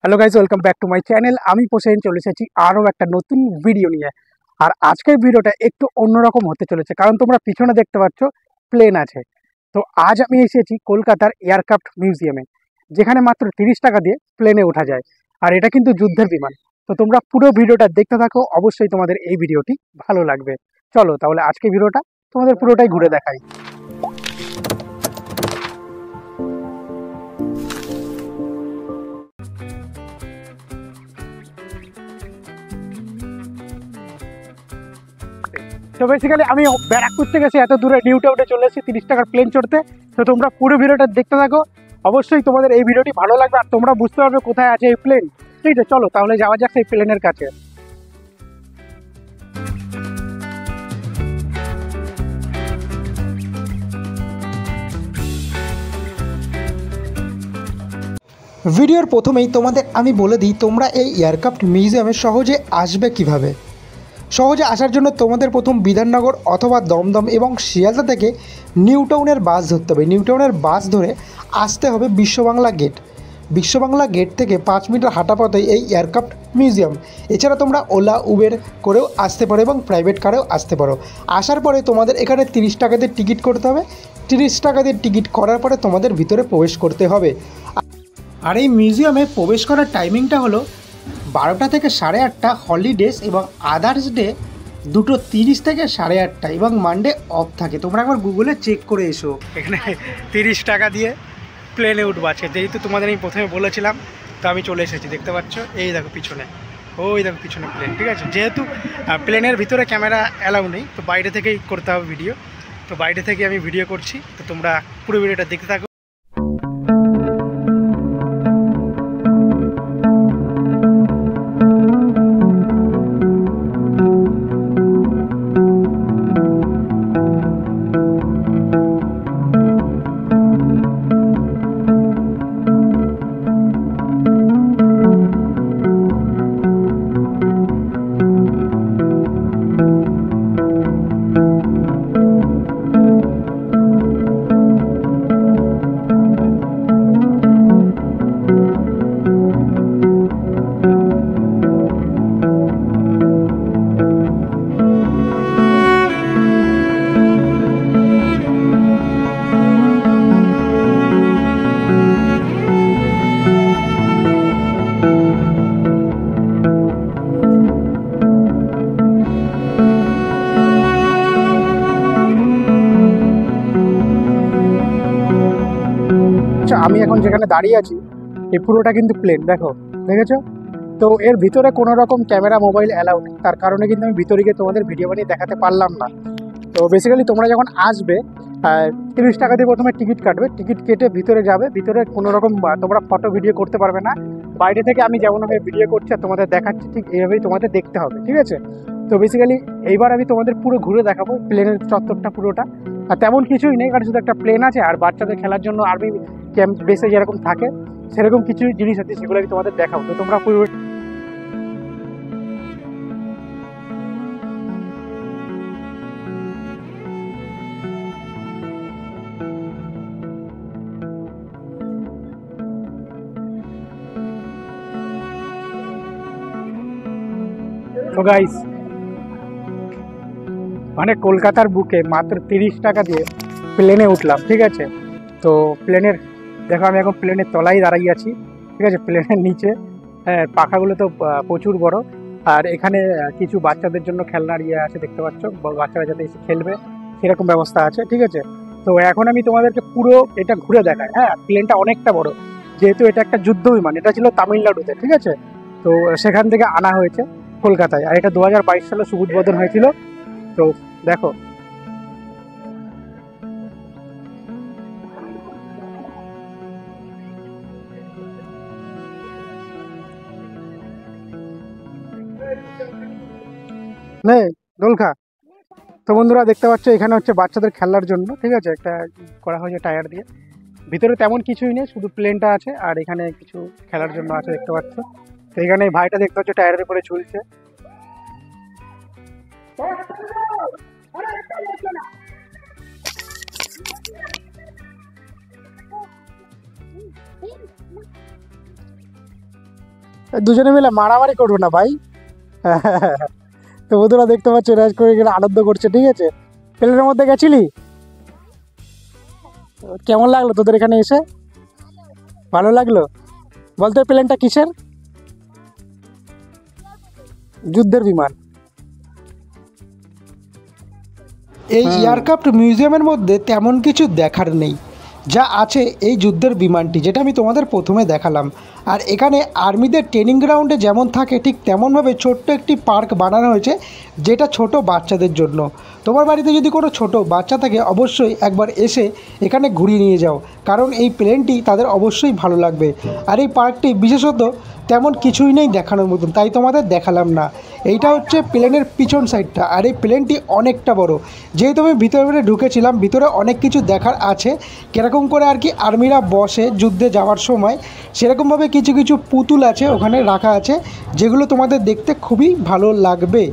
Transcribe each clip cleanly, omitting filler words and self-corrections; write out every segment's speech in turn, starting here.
Hello guys, welcome back to my channel. আমি পোষেন চলে এসেছি আরও একটা নতুন ভিডিও নিয়ে। আর আজকের ভিডিওটা একটু অন্যরকম হতে চলেছে, কারণ তোমরা পিছনে দেখতে পাচ্ছ প্লেন আছে। তো আজ আমি এসেছি কলকাতার এয়ারক্রাফট মিউজিয়ামে, যেখানে মাত্র 30 টাকা দিয়ে প্লেনে ওঠা যায়। আর এটা কিন্তু যুদ্ধের বিমান। তো তোমরা পুরো ভিডিওটা দেখতে থাকো, অবশ্যই তোমাদের এই ভিডিওটি ভালো লাগবে। চলো তাহলে আজকে ভিডিওটা তোমাদের পুরোটাই ঘুরে দেখাই। তো বেসিক্যালি আমি ব্যারাকপুর থেকে এত দূরে নিউ টাউনে চলে এসেছি 30 টাকার প্লেন চড়তে। তো তোমরা পুরো ভিডিওটা দেখতে থাকো, অবশ্যই তোমাদের এই ভিডিওটি ভালো লাগবে আর তোমরা বুঝতে পারবে কোথায় আছে এই প্লেন। ঠিক আছে, চলো তাহলে যাওয়া যাক সেই প্লেনের কাছে। ভিডিওর প্রথমেই তোমাদের আমি বলে দিই তোমরা এই এয়ারক্রাফট মিউজিয়ামে সহজে আসবে কিভাবে। সহজে আসার জন্য তোমাদের প্রথম বিধাননগর অথবা দমদম এবং শিয়ালদা থেকে নিউ টাউনের বাস ধরতে হবে। নিউ টাউনের বাস ধরে আসতে হবে বিশ্ববাংলা গেট। বিশ্ববাংলা গেট থেকে 5 মিটার হাঁটা পথে এই এয়ারক্রাফট মিউজিয়াম। এছাড়া তোমরা ওলা উবের করেও আসতে পারো এবং প্রাইভেট কারেও আসতে পারো। আসার পরে তোমাদের এখানে 30 টাকা দিয়ে টিকিট করতে হবে। 30 টাকা দিয়ে টিকিট করার পরে তোমাদের ভিতরে প্রবেশ করতে হবে। আর এই মিউজিয়ামে প্রবেশ করার টাইমিংটা হলো 12টা থেকে 8:30 হলিডেজ এবং আদার্স ডে 2:30 থেকে 8:30 এবং মানডে অফ থাকে। তোমরা একবার গুগলে চেক করে এসো। এখানে 30 টাকা দিয়ে প্লেনে উঠবো আজকে, যেহেতু তোমাদের আমি প্রথমে বলেছিলাম। তো আমি চলে এসেছি, দেখতে পাচ্ছ এই দেখো পিছনে, ওই দেখো পিছনে প্লেন। ঠিক আছে, যেহেতু প্লেনের ভিতরে ক্যামেরা অ্যালাউ নেই, তো বাইরে থেকেই করতে হবে ভিডিও। তো বাইরে থেকে আমি ভিডিও করছি, তো তোমরা পুরো ভিডিওটা দেখতে থাকো। আমি এখন যেখানে দাঁড়িয়ে আছি এই পুরোটা কিন্তু প্লেন, দেখেছো? তো এর ভিতরে কোনো রকম ক্যামেরা মোবাইল অ্যালাউ নেই, তার কারণে কিন্তু আমি ভিতরে গিয়ে তোমাদের ভিডিও বানিয়ে দেখাতে পারলাম না। তো বেসিক্যালি তোমরা যখন আসবে 30 টাকা দিয়ে প্রথমে টিকিট কাটবে, টিকিট কেটে ভিতরে যাবে। ভিতরে কোনো রকম তোমরা ফটো ভিডিও করতে পারবে না। বাইরে থেকে আমি যেমনভাবে ভিডিও করছি আর তোমাদের দেখাচ্ছি, ঠিক এইভাবেই তোমাদের দেখতে হবে। ঠিক আছে, তো বেসিক্যালি এইবার আমি তোমাদের পুরো ঘুরে দেখাবো প্লেনের চত্বরটা পুরোটা। আর তেমন কিছুই নেই, কারণ শুধু একটা প্লেন আছে আর বাচ্চাদের খেলার জন্য আর্মি ক্যাম্প বেসে যেরকম থাকে সেরকম কিছু জিনিস আছে, সেগুলো আমি তোমাদের দেখাবো। তো তোমরা পুরো তো গাইস, মানে কলকাতার বুকে মাত্র 30 টাকা দিয়ে প্লেনে উঠলাম। ঠিক আছে, তো প্লেনের দেখো আমি এখন প্লেনের তলায় দাঁড়িয়ে আছি। ঠিক আছে, প্লেনের নিচে হ্যাঁ পাখাগুলো তো প্রচুর বড়। আর এখানে কিছু বাচ্চাদের জন্য খেলনার ইয়ে আছে, দেখতে পাচ্ছ, বাচ্চারা যাতে এসে খেলবে সেরকম ব্যবস্থা আছে। ঠিক আছে, তো এখন আমি তোমাদেরকে পুরো এটা ঘুরে দেখাই। হ্যাঁ, প্লেনটা অনেকটা বড়, যেহেতু এটা একটা যুদ্ধ বিমান। এটা ছিল তামিলনাড়ুতে। ঠিক আছে, তো সেখান থেকে আনা হয়েছে কলকাতায়। আর এটা 2022 সালে সুবুদ্বোধন হয়েছিল। তো দেখো, নে দোলখা। তো বন্ধুরা দেখতে পাচ্ছ এখানে হচ্ছে বাচ্চাদের খেলার জন্য। ঠিক আছে, একটা করা হয়েছে টায়ার দিয়ে। ভিতরে তেমন কিছুই নেই, শুধু প্লেনটা আছে আর এখানে কিছু খেলার জন্য আছে, দেখতে পাচ্ছ। তো এখানে ভাইটা দেখতে পাচ্ছ টায়ারের উপরে ঝুলছে। দুজনে মিলে মারামারি করবো না ভাই। তো বন্ধুরা দেখতে পাচ্ছ রাজ করে গেলে আনন্দ করছে, ঠিক আছে। প্লেনের মধ্যে গেছিলি, কেমন লাগলো তোদের এখানে এসে? ভালো লাগলো? বলতো প্লেনটা কিসের? যুদ্ধের বিমান। এই এয়ারক্রাফট মিউজিয়ামের মধ্যে তেমন কিছু দেখার নেই, যা আছে এই যুদ্ধের বিমানটি, যেটা আমি তোমাদের প্রথমে দেখালাম। আর এখানে আর্মিদের ট্রেনিং গ্রাউন্ডে যেমন থাকে ঠিক তেমনভাবে ছোট্ট একটি পার্ক বানানো হয়েছে, যেটা ছোট বাচ্চাদের জন্য। তোমার বাড়িতে যদি কোনো ছোট বাচ্চা থাকে অবশ্যই একবার এসে এখানে ঘুরিয়ে নিয়ে যাও, কারণ এই প্লেনটি তাদের অবশ্যই ভালো লাগবে। আর এই পার্কটি বিশেষত তেমন কিছুই নেই দেখানোর মতন, তাই তোমাদের দেখালাম না। এইটা হচ্ছে প্লেনের পিছন সাইডটা, আর এই প্লেনটি অনেকটা বড়। যেহেতু আমি ভিতরে ঢুকেছিলাম, ভিতরে অনেক কিছু দেখার আছে, কীরকম করে আর কি আর্মিরা বসে যুদ্ধে যাওয়ার সময়, সেরকমভাবে কিছু কিছু পুতুল আছে ওখানে রাখা আছে, যেগুলো তোমাদের দেখতে খুবই ভালো লাগবে।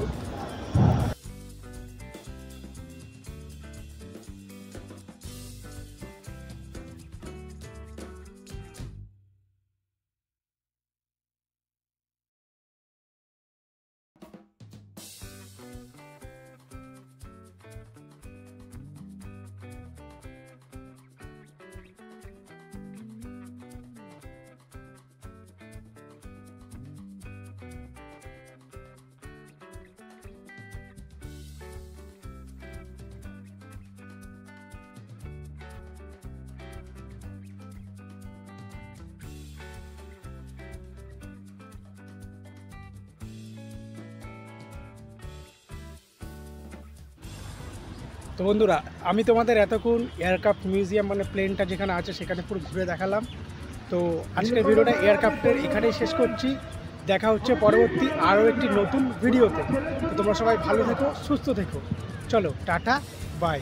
তো বন্ধুরা, আমি তোমাদের এতক্ষণ এয়ারক্রাফট মিউজিয়াম মানে প্লেনটা যেখানে আছে সেখানে পুরো ঘুরে দেখালাম। তো আজকের ভিডিওটা এয়ারক্রাফটের এখানেই শেষ করছি। দেখা হচ্ছে পরবর্তী আরও একটি নতুন ভিডিওতে। তো তোমরা সবাই ভালো থেকো, সুস্থ থেকো। চলো টাটা, বাই।